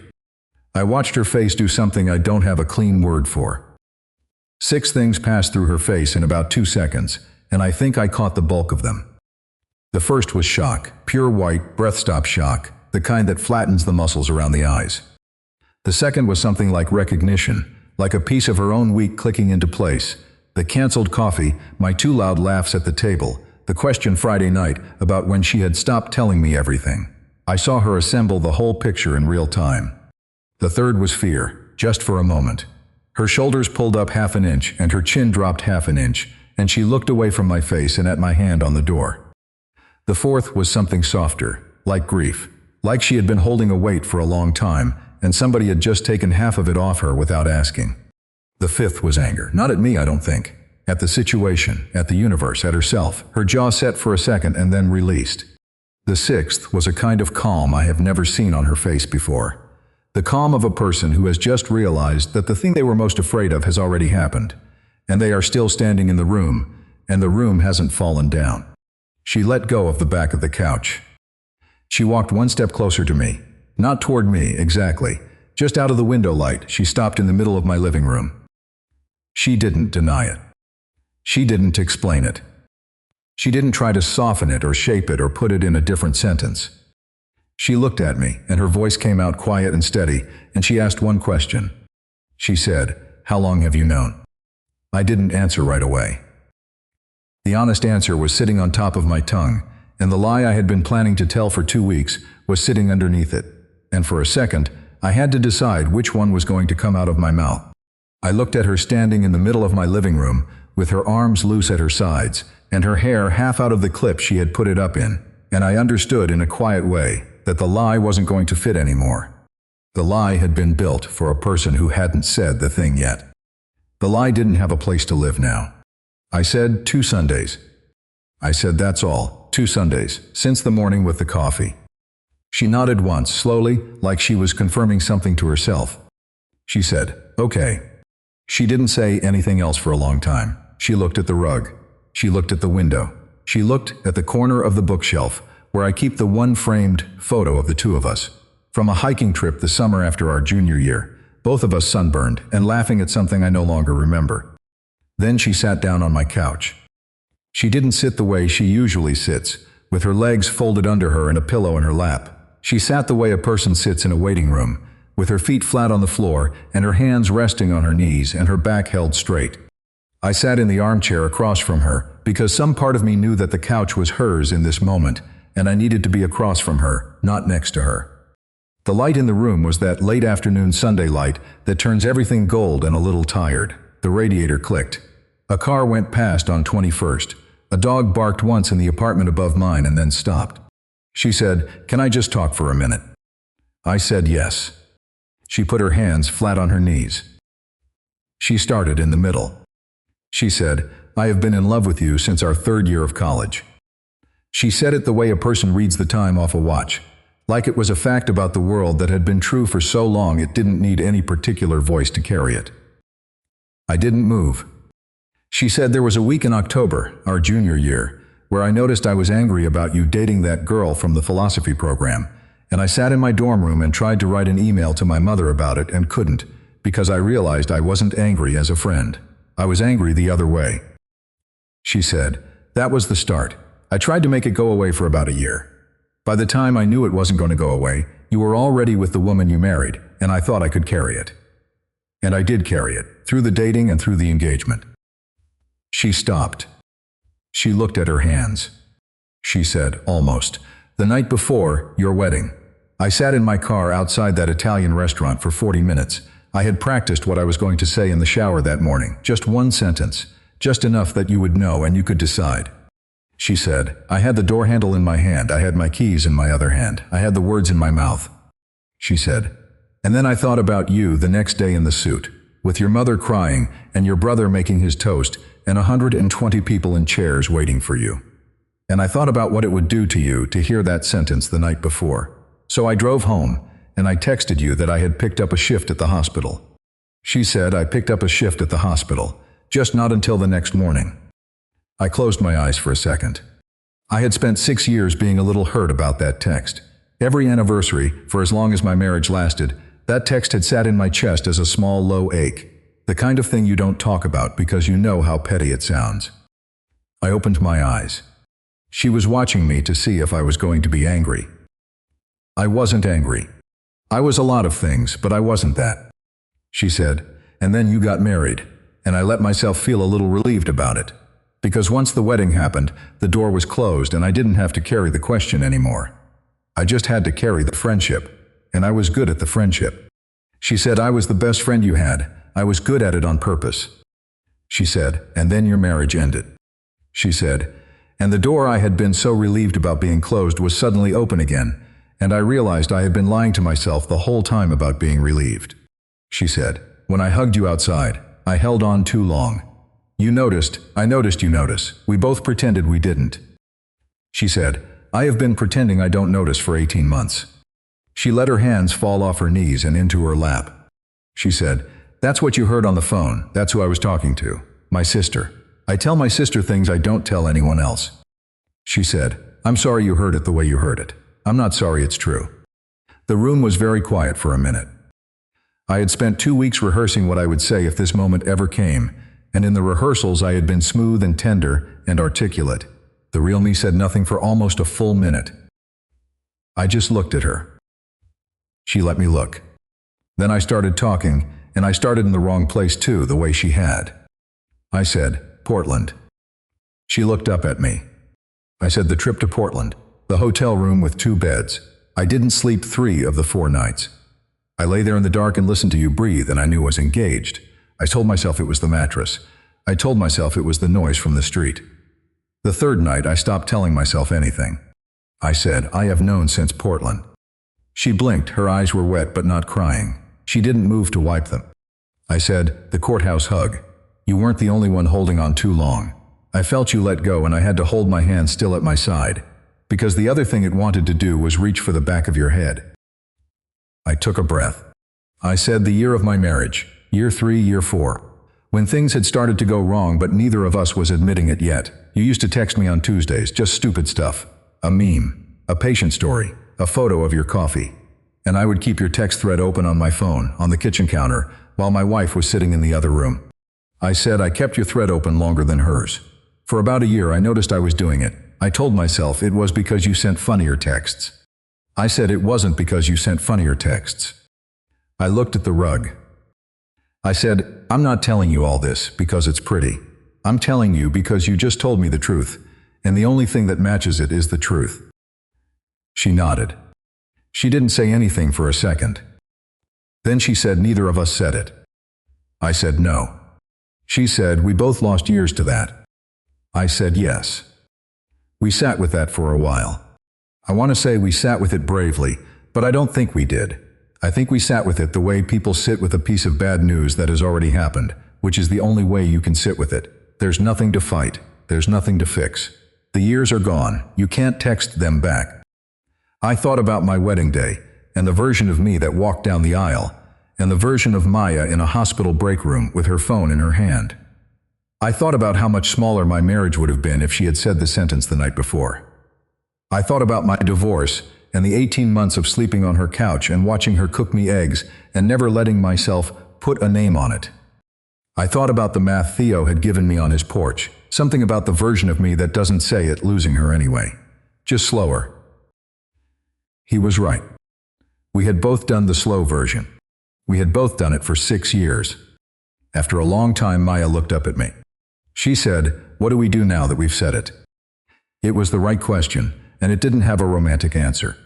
I watched her face do something I don't have a clean word for. 6 things passed through her face in about 2 seconds, and I think I caught the bulk of them. The first was shock, pure white, breath-stop shock, the kind that flattens the muscles around the eyes. The second was something like recognition, like a piece of her own week clicking into place. The canceled coffee, my 2 loud laughs at the table, the question Friday night about when she had stopped telling me everything. I saw her assemble the whole picture in real time. The third was fear, just for a moment. Her shoulders pulled up 1/2 an inch and her chin dropped 1/2 an inch, and she looked away from my face and at my hand on the door. The fourth was something softer, like grief, like she had been holding a weight for a long time, and somebody had just taken half of it off her without asking. The fifth was anger, not at me, I don't think. At the situation, at the universe, at herself. Her jaw set for a second and then released. The sixth was a kind of calm I have never seen on her face before. The calm of a person who has just realized that the thing they were most afraid of has already happened, and they are still standing in the room, and the room hasn't fallen down. She let go of the back of the couch. She walked one step closer to me. Not toward me, exactly. Just out of the window light, she stopped in the middle of my living room. She didn't deny it. She didn't explain it. She didn't try to soften it or shape it or put it in a different sentence. She looked at me, and her voice came out quiet and steady, and she asked one question. She said, "How long have you known?" I didn't answer right away. The honest answer was sitting on top of my tongue, and the lie I had been planning to tell for 2 weeks was sitting underneath it, and for a second, I had to decide which one was going to come out of my mouth. I looked at her standing in the middle of my living room, with her arms loose at her sides, and her hair half out of the clip she had put it up in, and I understood in a quiet way that the lie wasn't going to fit anymore. The lie had been built for a person who hadn't said the thing yet. The lie didn't have a place to live now. I said, 2 Sundays. I said, that's all, 2 Sundays, since the morning with the coffee. She nodded once, slowly, like she was confirming something to herself. She said, okay. She didn't say anything else for a long time. She looked at the rug. She looked at the window. She looked at the corner of the bookshelf, where I keep the one framed photo of the two of us. From a hiking trip the summer after our junior year, both of us sunburned and laughing at something I no longer remember. Then she sat down on my couch. She didn't sit the way she usually sits, with her legs folded under her and a pillow in her lap. She sat the way a person sits in a waiting room, with her feet flat on the floor and her hands resting on her knees and her back held straight. I sat in the armchair across from her because some part of me knew that the couch was hers in this moment, and I needed to be across from her, not next to her. The light in the room was that late afternoon Sunday light that turns everything gold and a little tired. The radiator clicked. A car went past on 21st. A dog barked once in the apartment above mine and then stopped. She said, "Can I just talk for a minute?" I said yes. She put her hands flat on her knees. She started in the middle. She said, "I have been in love with you since our 3rd year of college." She said it the way a person reads the time off a watch, like it was a fact about the world that had been true for so long it didn't need any particular voice to carry it. I didn't move. She said there was a week in October, our junior year, where I noticed I was angry about you dating that girl from the philosophy program, and I sat in my dorm room and tried to write an email to my mother about it and couldn't, because I realized I wasn't angry as a friend. I was angry the other way. She said, "That was the start. I tried to make it go away for about a year. By the time I knew it wasn't going to go away, you were already with the woman you married, and I thought I could carry it. And I did carry it, through the dating and through the engagement." She stopped. She looked at her hands. She said, almost, "The night before your wedding, I sat in my car outside that Italian restaurant for 40 minutes. I had practiced what I was going to say in the shower that morning, just one sentence, just enough that you would know and you could decide." She said, "I had the door handle in my hand, I had my keys in my other hand, I had the words in my mouth." She said, "And then I thought about you the next day in the suit, with your mother crying and your brother making his toast and 120 people in chairs waiting for you. And I thought about what it would do to you to hear that sentence the night before. So I drove home, and I texted you that I had picked up a shift at the hospital." She said, "I picked up a shift at the hospital, just not until the next morning." I closed my eyes for a second. I had spent 6 years being a little hurt about that text. Every anniversary, for as long as my marriage lasted, that text had sat in my chest as a small, low ache. The kind of thing you don't talk about because you know how petty it sounds. I opened my eyes. She was watching me to see if I was going to be angry. I wasn't angry. I was a lot of things, but I wasn't that. She said, "And then you got married," and I let myself feel a little relieved about it. Because once the wedding happened, the door was closed and I didn't have to carry the question anymore. I just had to carry the friendship, and I was good at the friendship. She said, "I was the best friend you had. I was good at it on purpose." She said, "And then your marriage ended." She said, "And the door I had been so relieved about being closed was suddenly open again, and I realized I had been lying to myself the whole time about being relieved." She said, "When I hugged you outside, I held on too long. You noticed, I noticed you notice. We both pretended we didn't." She said, "I have been pretending I don't notice for 18 months. She let her hands fall off her knees and into her lap. She said, "That's what you heard on the phone. That's who I was talking to. My sister. I tell my sister things I don't tell anyone else." She said, "I'm sorry you heard it the way you heard it. I'm not sorry, it's true." The room was very quiet for a minute. I had spent 2 weeks rehearsing what I would say if this moment ever came, and in the rehearsals I had been smooth and tender and articulate. The real me said nothing for almost a full minute. I just looked at her. She let me look. Then I started talking, and I started in the wrong place too, the way she had. I said, "Portland." She looked up at me. I said, "The trip to Portland. The hotel room with 2 beds. I didn't sleep 3 of the 4 nights. I lay there in the dark and listened to you breathe, and I knew I was engaged. I told myself it was the mattress. I told myself it was the noise from the street. The 3rd night, I stopped telling myself anything. I said, "I have known since Portland." She blinked. Her eyes were wet but not crying. She didn't move to wipe them. I said, "The courthouse hug. You weren't the only one holding on too long. I felt you let go and I had to hold my hand still at my side, because the other thing it wanted to do was reach for the back of your head." I took a breath. I said, "The year of my marriage, year 3, year 4. When things had started to go wrong but neither of us was admitting it yet. You used to text me on Tuesdays, just stupid stuff. A meme, a patient story, a photo of your coffee. And I would keep your text thread open on my phone, on the kitchen counter, while my wife was sitting in the other room. I said I kept your thread open longer than hers. For about a year I noticed I was doing it. I told myself it was because you sent funnier texts. I said it wasn't because you sent funnier texts. I looked at the rug. I said, "I'm not telling you all this because it's pretty. I'm telling you because you just told me the truth, and the only thing that matches it is the truth." She nodded. She didn't say anything for a second. Then she said, "Neither of us said it." I said, "No." She said, "We both lost years to that." I said, "Yes." We sat with that for a while. I want to say we sat with it bravely, but I don't think we did. I think we sat with it the way people sit with a piece of bad news that has already happened, which is the only way you can sit with it. There's nothing to fight. There's nothing to fix. The years are gone. You can't text them back. I thought about my wedding day, and the version of me that walked down the aisle, and the version of Maya in a hospital break room with her phone in her hand. I thought about how much smaller my marriage would have been if she had said the sentence the night before. I thought about my divorce and the 18 months of sleeping on her couch and watching her cook me eggs and never letting myself put a name on it. I thought about the math Theo had given me on his porch, something about the version of me that doesn't say it, losing her anyway. Just slower. He was right. We had both done the slow version. We had both done it for 6 years. After a long time, Maya looked up at me. She said, "What do we do now that we've said it?" It was the right question, and it didn't have a romantic answer.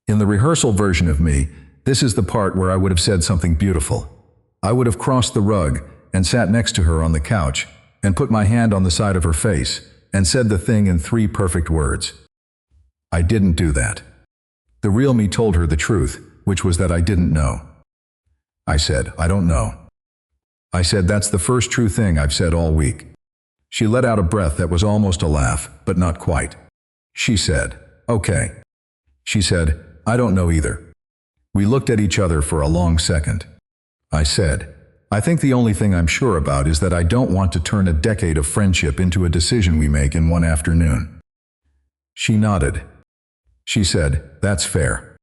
In the rehearsal version of me, this is the part where I would have said something beautiful. I would have crossed the rug and sat next to her on the couch and put my hand on the side of her face and said the thing in 3 perfect words. I didn't do that. The real me told her the truth, which was that I didn't know. I said, "I don't know." I said, "That's the first true thing I've said all week." She let out a breath that was almost a laugh, but not quite. She said, "Okay." She said, "I don't know either." We looked at each other for a long second. I said, "I think the only thing I'm sure about is that I don't want to turn a decade of friendship into a decision we make in one afternoon." She nodded. She said, "That's fair."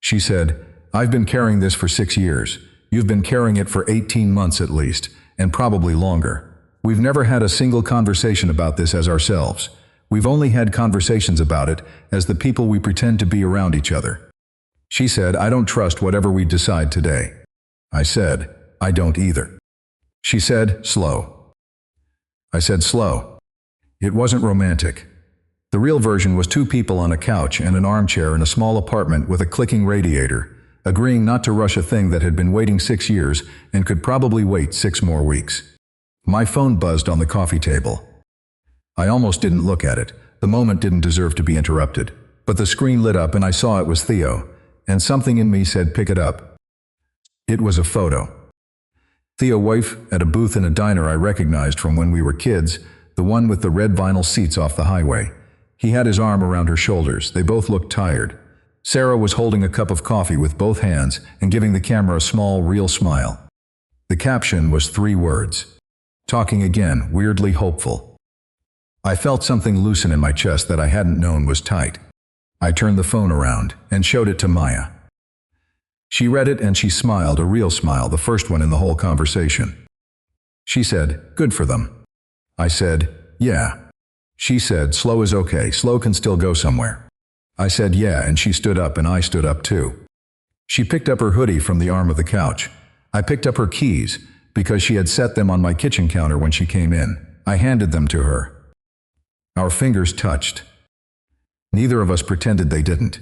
She said, "I've been carrying this for 6 years. You've been carrying it for 18 months at least, and probably longer. We've never had a single conversation about this as ourselves. We've only had conversations about it as the people we pretend to be around each other." She said, "I don't trust whatever we decide today." I said, "I don't either." She said, "Slow." I said, "Slow." It wasn't romantic. The real version was 2 people on a couch and an armchair in a small apartment with a clicking radiator, agreeing not to rush a thing that had been waiting 6 years and could probably wait 6 more weeks. My phone buzzed on the coffee table. I almost didn't look at it. The moment didn't deserve to be interrupted. But the screen lit up and I saw it was Theo, and something in me said, "Pick it up." It was a photo. Theo wife at a booth in a diner I recognized from when we were kids, the one with the red vinyl seats off the highway. He had his arm around her shoulders. They both looked tired. Sarah was holding a cup of coffee with both hands and giving the camera a small, real smile. The caption was 3 words. Talking again, weirdly hopeful. I felt something loosen in my chest that I hadn't known was tight. I turned the phone around and showed it to Maya. She read it and she smiled, a real smile, the first one in the whole conversation. She said, "Good for them." I said, "Yeah." She said, "Slow is okay, slow can still go somewhere." I said, "Yeah," and she stood up and I stood up too. She picked up her hoodie from the arm of the couch. I picked up her keys, because she had set them on my kitchen counter when she came in. I handed them to her. Our fingers touched. Neither of us pretended they didn't.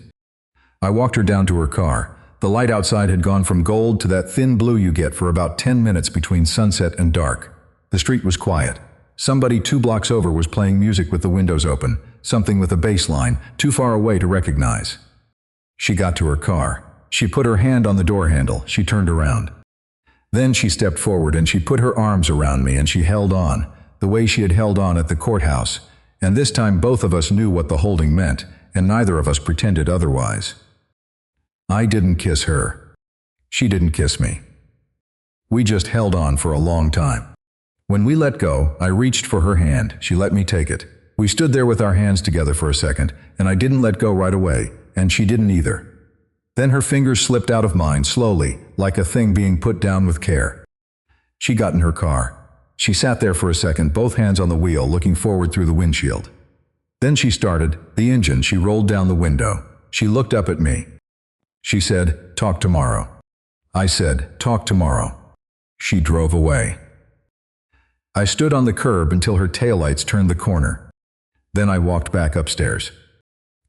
I walked her down to her car. The light outside had gone from gold to that thin blue you get for about 10 minutes between sunset and dark. The street was quiet. Somebody 2 blocks over was playing music with the windows open, something with a bass line, too far away to recognize. She got to her car. She put her hand on the door handle. She turned around. Then she stepped forward and she put her arms around me and she held on, the way she had held on at the courthouse. And this time both of us knew what the holding meant, and neither of us pretended otherwise. I didn't kiss her. She didn't kiss me. We just held on for a long time. When we let go, I reached for her hand. She let me take it. We stood there with our hands together for a second, and I didn't let go right away, and she didn't either. Then her fingers slipped out of mine slowly, like a thing being put down with care. She got in her car. She sat there for a second, both hands on the wheel, looking forward through the windshield. Then she started the engine. She rolled down the window. She looked up at me. She said, "Talk tomorrow." I said, "Talk tomorrow." She drove away. I stood on the curb until her taillights turned the corner. Then I walked back upstairs.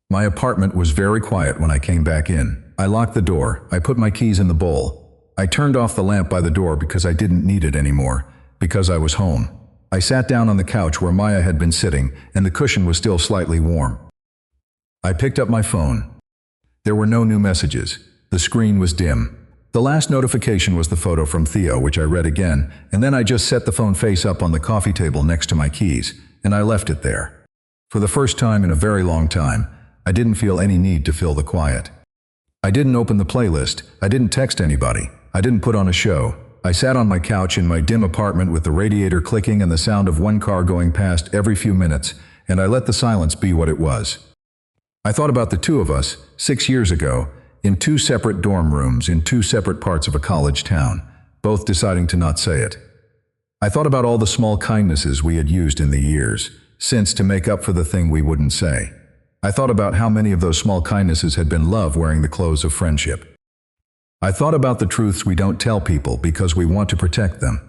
My apartment was very quiet when I came back in. I locked the door. I put my keys in the bowl. I turned off the lamp by the door because I didn't need it anymore, because I was home. I sat down on the couch where Maya had been sitting, and the cushion was still slightly warm. I picked up my phone. There were no new messages. The screen was dim. The last notification was the photo from Theo, which I read again, and then I just set the phone face up on the coffee table next to my keys, and I left it there. For the first time in a very long time, I didn't feel any need to fill the quiet. I didn't open the playlist. I didn't text anybody. I didn't put on a show. I sat on my couch in my dim apartment with the radiator clicking and the sound of one car going past every few minutes, and I let the silence be what it was. I thought about the 2 of us, 6 years ago, in 2 separate dorm rooms in 2 separate parts of a college town, both deciding to not say it. I thought about all the small kindnesses we had used in the years since to make up for the thing we wouldn't say. I thought about how many of those small kindnesses had been love wearing the clothes of friendship. I thought about the truths we don't tell people because we want to protect them,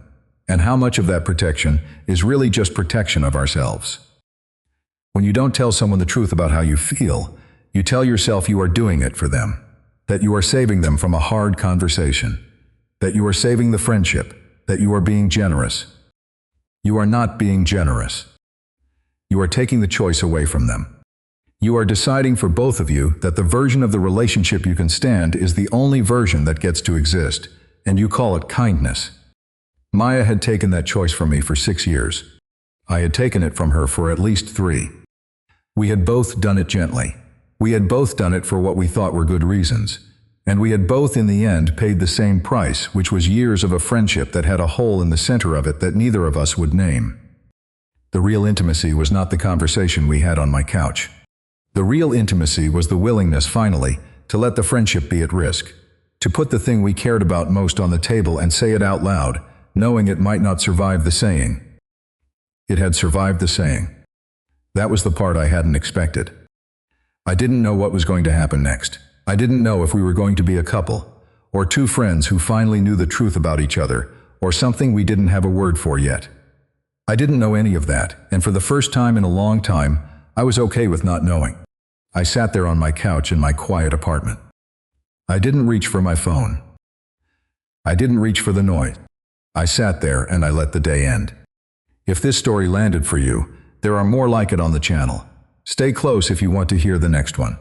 and how much of that protection is really just protection of ourselves. When you don't tell someone the truth about how you feel, you tell yourself you are doing it for them, that you are saving them from a hard conversation, that you are saving the friendship, that you are being generous. You are not being generous. You are taking the choice away from them. You are deciding for both of you that the version of the relationship you can stand is the only version that gets to exist, and you call it kindness. Maya had taken that choice from me for 6 years. I had taken it from her for at least 3. We had both done it gently. We had both done it for what we thought were good reasons. And we had both in the end paid the same price, which was years of a friendship that had a hole in the center of it that neither of us would name. The real intimacy was not the conversation we had on my couch. The real intimacy was the willingness, finally, to let the friendship be at risk, to put the thing we cared about most on the table and say it out loud, knowing it might not survive the saying. It had survived the saying. That was the part I hadn't expected. I didn't know what was going to happen next. I didn't know if we were going to be a couple, or 2 friends who finally knew the truth about each other, or something we didn't have a word for yet. I didn't know any of that, and for the first time in a long time, I was okay with not knowing. I sat there on my couch in my quiet apartment. I didn't reach for my phone. I didn't reach for the noise. I sat there and I let the day end. If this story landed for you, there are more like it on the channel. Stay close if you want to hear the next one.